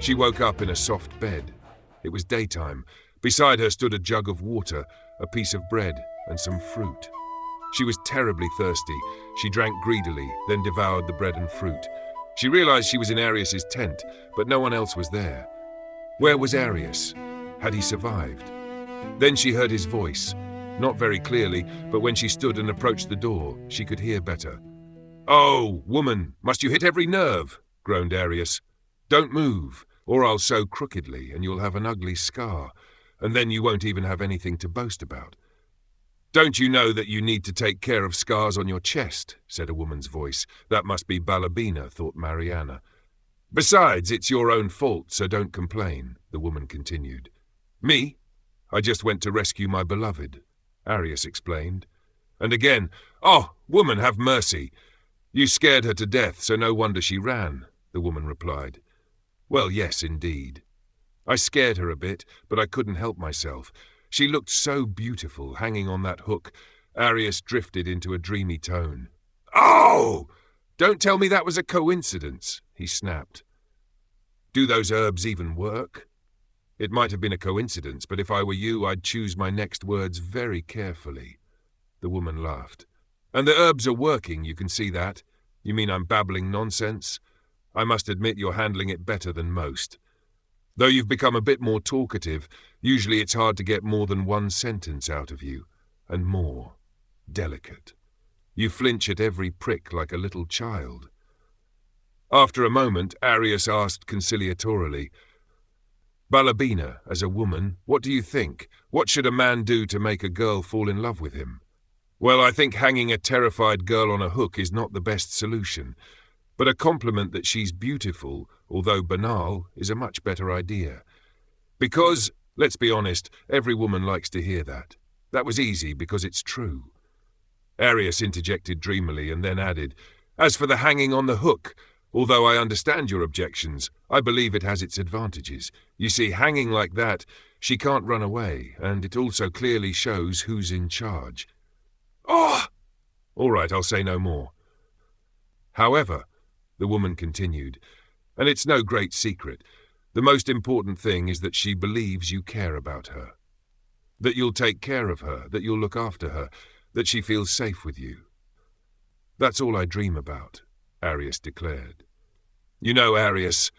She woke up in a soft bed. It was daytime. Beside her stood a jug of water, a piece of bread, and some fruit. She was terribly thirsty. She drank greedily, then devoured the bread and fruit. She realized she was in Arius's tent, but no one else was there. Where was Arius? Had he survived? Then she heard his voice. Not very clearly, but when she stood and approached the door, she could hear better. "Oh, woman, must you hit every nerve?" groaned Arius. "Don't move, or I'll sew crookedly, and you'll have an ugly scar, and then you won't even have anything to boast about." "Don't you know that you need to take care of scars on your chest?" said a woman's voice. That must be Balabina, thought Marianna. "Besides, it's your own fault, so don't complain," the woman continued. "Me? I just went to rescue my beloved," Arius explained. And again, "Oh, woman, have mercy. You scared her to death, so no wonder she ran," the woman replied. "Well, yes, indeed. I scared her a bit, but I couldn't help myself. She looked so beautiful, hanging on that hook." Arius drifted into a dreamy tone. "Oh! Don't tell me that was a coincidence," he snapped. "Do those herbs even work?" "It might have been a coincidence, but if I were you, I'd choose my next words very carefully." The woman laughed. "And the herbs are working, you can see that. You mean I'm babbling nonsense? I must admit you're handling it better than most. Though you've become a bit more talkative, usually it's hard to get more than one sentence out of you, and more delicate. You flinch at every prick like a little child." After a moment, Arius asked conciliatorily, "Balabina, as a woman, what do you think? What should a man do to make a girl fall in love with him?" "Well, I think hanging a terrified girl on a hook is not the best solution. But a compliment that she's beautiful, although banal, is a much better idea. Because, let's be honest, every woman likes to hear that. That was easy because it's true." Arius interjected dreamily and then added, "As for the hanging on the hook, although I understand your objections, I believe it has its advantages. You see, hanging like that, she can't run away, and it also clearly shows who's in charge." "Oh!" "All right, I'll say no more. However," the woman continued, "and it's no great secret, the most important thing is that she believes you care about her. That you'll take care of her, that you'll look after her, that she feels safe with you." "That's all I dream about," Arius declared. "You know, Arius,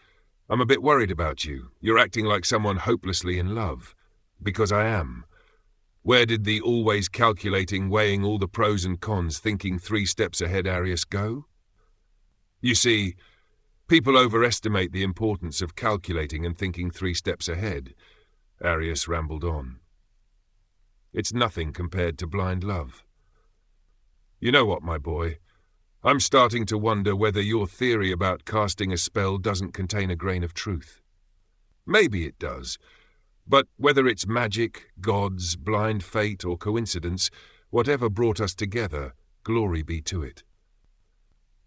I'm a bit worried about you. You're acting like someone hopelessly in love. Because I am. Where did the always calculating, weighing all the pros and cons, thinking 3 steps ahead Arius go? You see, people overestimate the importance of calculating and thinking 3 steps ahead," Arius rambled on. "It's nothing compared to blind love. You know what, my boy? I'm starting to wonder whether your theory about casting a spell doesn't contain a grain of truth. Maybe it does, but whether it's magic, gods, blind fate, or coincidence, whatever brought us together, glory be to it.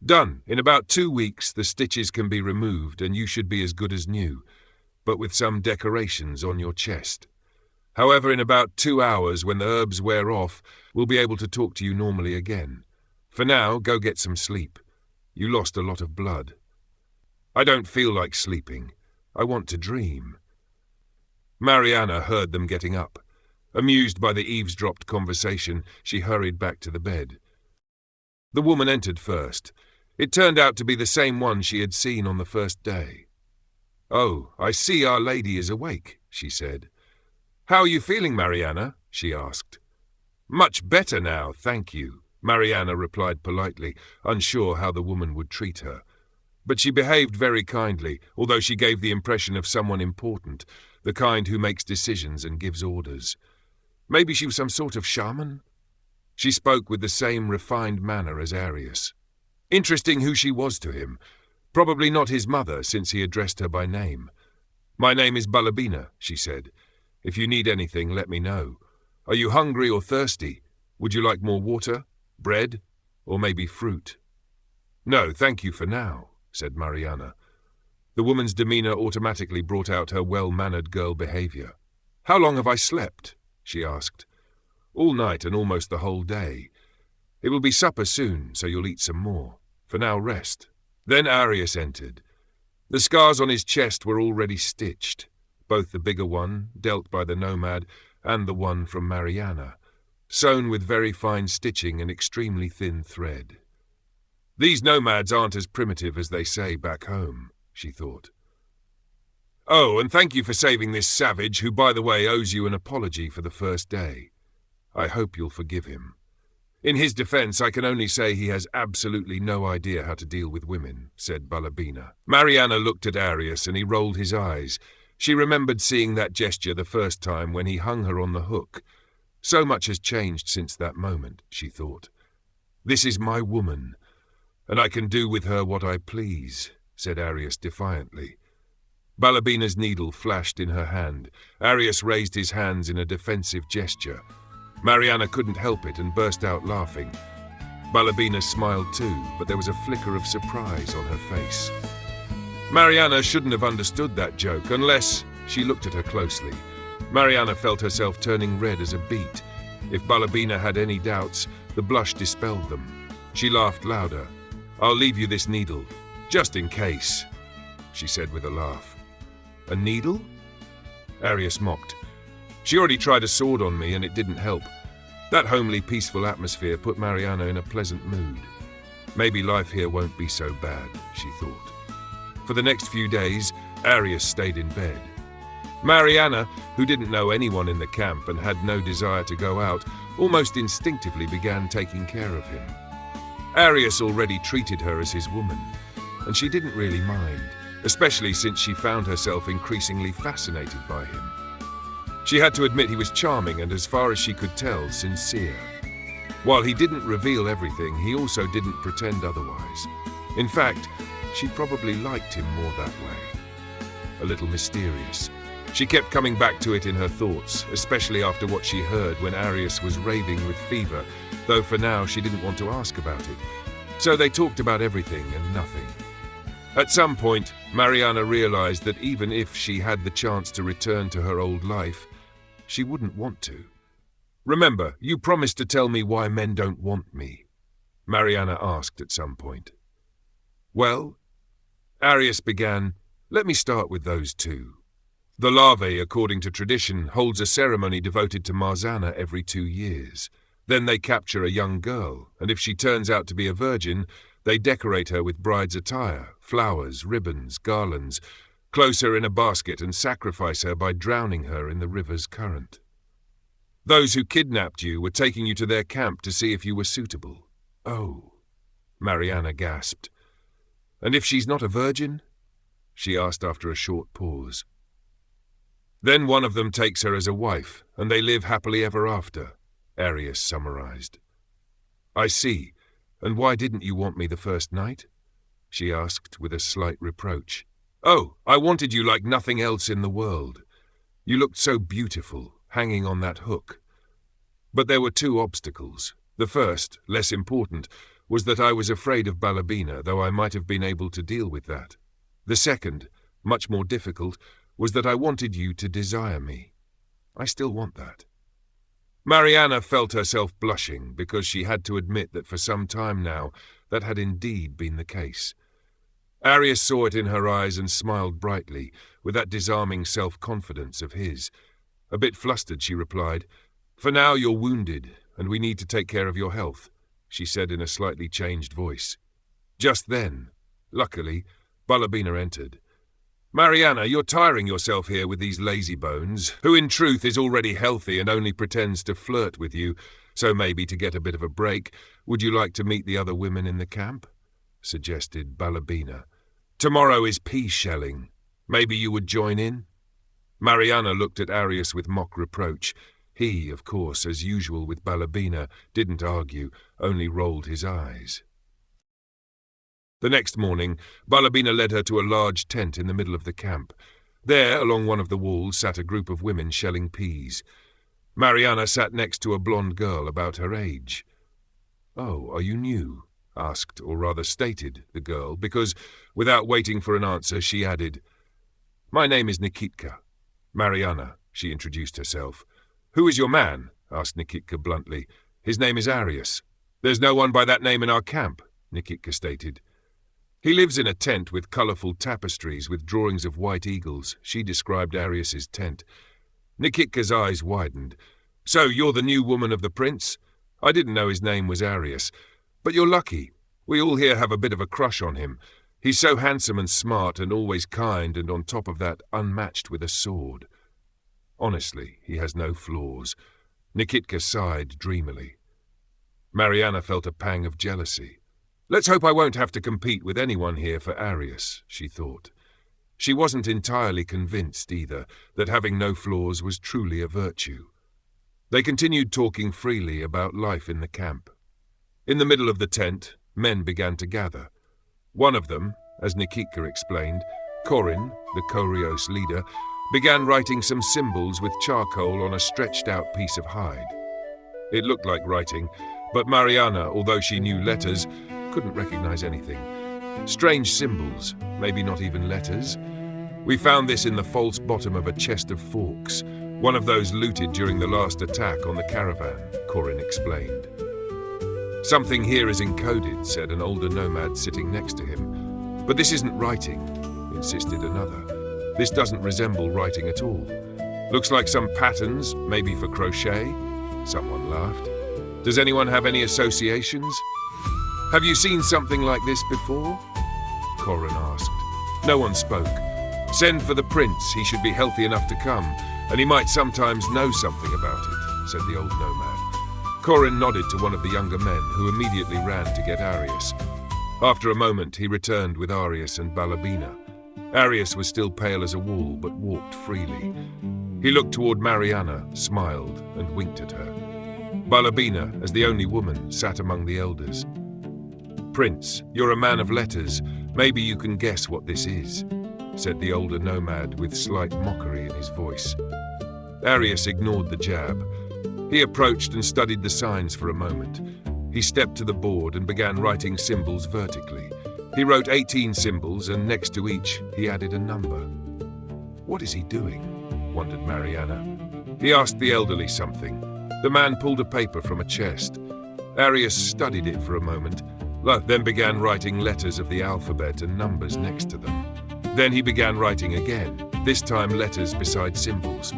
Done. In about 2 weeks, the stitches can be removed and you should be as good as new, but with some decorations on your chest. However, in about 2 hours, when the herbs wear off, we'll be able to talk to you normally again. For now, go get some sleep. You lost a lot of blood." "I don't feel like sleeping. I want to dream." Marianna heard them getting up. Amused by the eavesdropped conversation, she hurried back to the bed. The woman entered first. It turned out to be the same one she had seen on the first day. "Oh, I see Our Lady is awake," she said. "How are you feeling, Marianna?" she asked. "Much better now, thank you," Marianna replied politely, unsure how the woman would treat her. But she behaved very kindly, although she gave the impression of someone important, the kind who makes decisions and gives orders. Maybe she was some sort of shaman? She spoke with the same refined manner as Arius. Interesting who she was to him. Probably not his mother, since he addressed her by name. "My name is Balabina," she said. "If you need anything, let me know. Are you hungry or thirsty? Would you like more water, bread, or maybe fruit?" "No, thank you for now," said Marianna. The woman's demeanor automatically brought out her well-mannered girl behavior. "How long have I slept?" she asked. "All night and almost the whole day. It will be supper soon, so you'll eat some more. For now, rest." Then Arius entered. The scars on his chest were already stitched, both the bigger one, dealt by the Nomad, and the one from Marianna, sewn with very fine stitching and extremely thin thread. These Nomads aren't as primitive as they say back home, she thought. Oh, and thank you for saving this savage, who, by the way, owes you an apology for the first day. I hope you'll forgive him. In his defense, I can only say he has absolutely no idea how to deal with women, said Balabina. Marianna looked at Arius and he rolled his eyes. She remembered seeing that gesture the first time when he hung her on the hook. So much has changed since that moment, she thought. This is my woman, and I can do with her what I please, said Arius defiantly. Balabina's needle flashed in her hand. Arius raised his hands in a defensive gesture. Marianna couldn't help it and burst out laughing. Balabina smiled too, but there was a flicker of surprise on her face. Marianna shouldn't have understood that joke unless she looked at her closely. Marianna felt herself turning red as a beet. If Balabina had any doubts, the blush dispelled them. She laughed louder. I'll leave you this needle, just in case, she said with a laugh. A needle? Arius mocked. She already tried a sword on me and it didn't help. That homely, peaceful atmosphere put Marianna in a pleasant mood. Maybe life here won't be so bad, she thought. For the next few days, Arius stayed in bed. Marianna, who didn't know anyone in the camp and had no desire to go out, almost instinctively began taking care of him. Arius already treated her as his woman, and she didn't really mind, especially since she found herself increasingly fascinated by him. She had to admit he was charming and, as far as she could tell, sincere. While he didn't reveal everything, he also didn't pretend otherwise. In fact, she probably liked him more that way. A little mysterious. She kept coming back to it in her thoughts, especially after what she heard when Arius was raving with fever, though for now she didn't want to ask about it. So they talked about everything and nothing. At some point, Marianna realized that even if she had the chance to return to her old life, she wouldn't want to. Remember, you promised to tell me why men don't want me, Marianna asked at some point. Well, Arius began, let me start with those two. The larvae, according to tradition, holds a ceremony devoted to Marzana every 2 years. Then they capture a young girl, and if she turns out to be a virgin, they decorate her with bride's attire, flowers, ribbons, garlands, close her in a basket and sacrifice her by drowning her in the river's current. Those who kidnapped you were taking you to their camp to see if you were suitable. Oh, Marianna gasped. And if she's not a virgin? She asked after a short pause. Then one of them takes her as a wife, and they live happily ever after, Arius summarized. I see. And why didn't you want me the first night? She asked with a slight reproach. Oh, I wanted you like nothing else in the world. You looked so beautiful, hanging on that hook. But there were 2 obstacles. The first, less important, was that I was afraid of Balabina, though I might have been able to deal with that. The second, much more difficult, was that I wanted you to desire me. I still want that. Marianna felt herself blushing because she had to admit that for some time now that had indeed been the case. Arius saw it in her eyes and smiled brightly, with that disarming self-confidence of his. A bit flustered, she replied, For now you're wounded, and we need to take care of your health, she said in a slightly changed voice. Just then, luckily, Balabina entered. Marianna, you're tiring yourself here with these lazy bones, who in truth is already healthy and only pretends to flirt with you, so maybe to get a bit of a break, would you like to meet the other women in the camp? Suggested Balabina. Tomorrow is pea shelling. Maybe you would join in? Marianna looked at Arius with mock reproach. He, of course, as usual with Balabina, didn't argue, only rolled his eyes. The next morning, Balabina led her to a large tent in the middle of the camp. There, along one of the walls, sat a group of women shelling peas. Marianna sat next to a blonde girl about her age. Oh, are you new? Asked, or rather stated, the girl, because, without waiting for an answer, she added, My name is Nikitka. Marianna, she introduced herself. Who is your man? Asked Nikitka bluntly. His name is Arius. There's no one by that name in our camp, Nikitka stated. He lives in a tent with colourful tapestries with drawings of white eagles. She described Arius's tent. Nikitka's eyes widened. So, you're the new woman of the prince? I didn't know his name was Arius. But you're lucky. We all here have a bit of a crush on him. He's so handsome and smart and always kind, and on top of that, unmatched with a sword. Honestly, he has no flaws. Nikitka sighed dreamily. Marianna felt a pang of jealousy. Let's hope I won't have to compete with anyone here for Arius, she thought. She wasn't entirely convinced, either, that having no flaws was truly a virtue. They continued talking freely about life in the camp. In the middle of the tent, men began to gather. One of them, as Nikitka explained, Corin, the Korios leader, began writing some symbols with charcoal on a stretched-out piece of hide. It looked like writing, but Marianna, although she knew letters, couldn't recognize anything. Strange symbols, maybe not even letters. We found this in the false bottom of a chest of forks, one of those looted during the last attack on the caravan, Corin explained. Something here is encoded, said an older nomad sitting next to him. But this isn't writing, insisted another. This doesn't resemble writing at all. Looks like some patterns, maybe for crochet. Someone laughed. Does anyone have any associations? Have you seen something like this before? Corin asked. No one spoke. Send for the prince, he should be healthy enough to come, and he might sometimes know something about it, said the old nomad. Corin nodded to one of the younger men, who immediately ran to get Arius. After a moment, he returned with Arius and Balabina. Arius was still pale as a wall, but walked freely. He looked toward Marianna, smiled, and winked at her. Balabina, as the only woman, sat among the elders. Prince, you're a man of letters. Maybe you can guess what this is, said the older nomad with slight mockery in his voice. Arius ignored the jab. He approached and studied the signs for a moment. He stepped to the board and began writing symbols vertically. He wrote 18 symbols, and next to each, he added a number. What is he doing? Wondered Marianna. He asked the elderly something. The man pulled a paper from a chest. Arius studied it for a moment, then began writing letters of the alphabet and numbers next to them. Then he began writing again, this time letters beside symbols.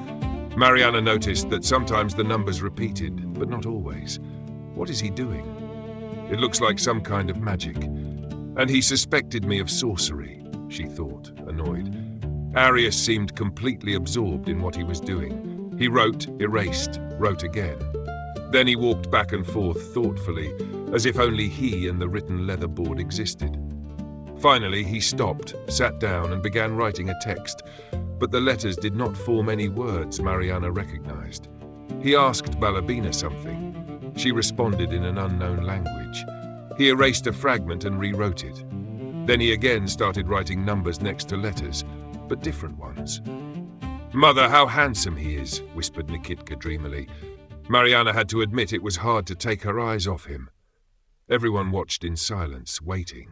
Marianna noticed that sometimes the numbers repeated, but not always. What is he doing? It looks like some kind of magic. And he suspected me of sorcery, she thought, annoyed. Arius seemed completely absorbed in what he was doing. He wrote, erased, wrote again. Then he walked back and forth thoughtfully, as if only he and the written leather board existed. Finally, he stopped, sat down, and began writing a text, but the letters did not form any words Marianna recognized. He asked Balabina something. She responded in an unknown language. He erased a fragment and rewrote it. Then he again started writing numbers next to letters, but different ones. Mother, how handsome he is, whispered Nikitka dreamily. Marianna had to admit it was hard to take her eyes off him. Everyone watched in silence, waiting.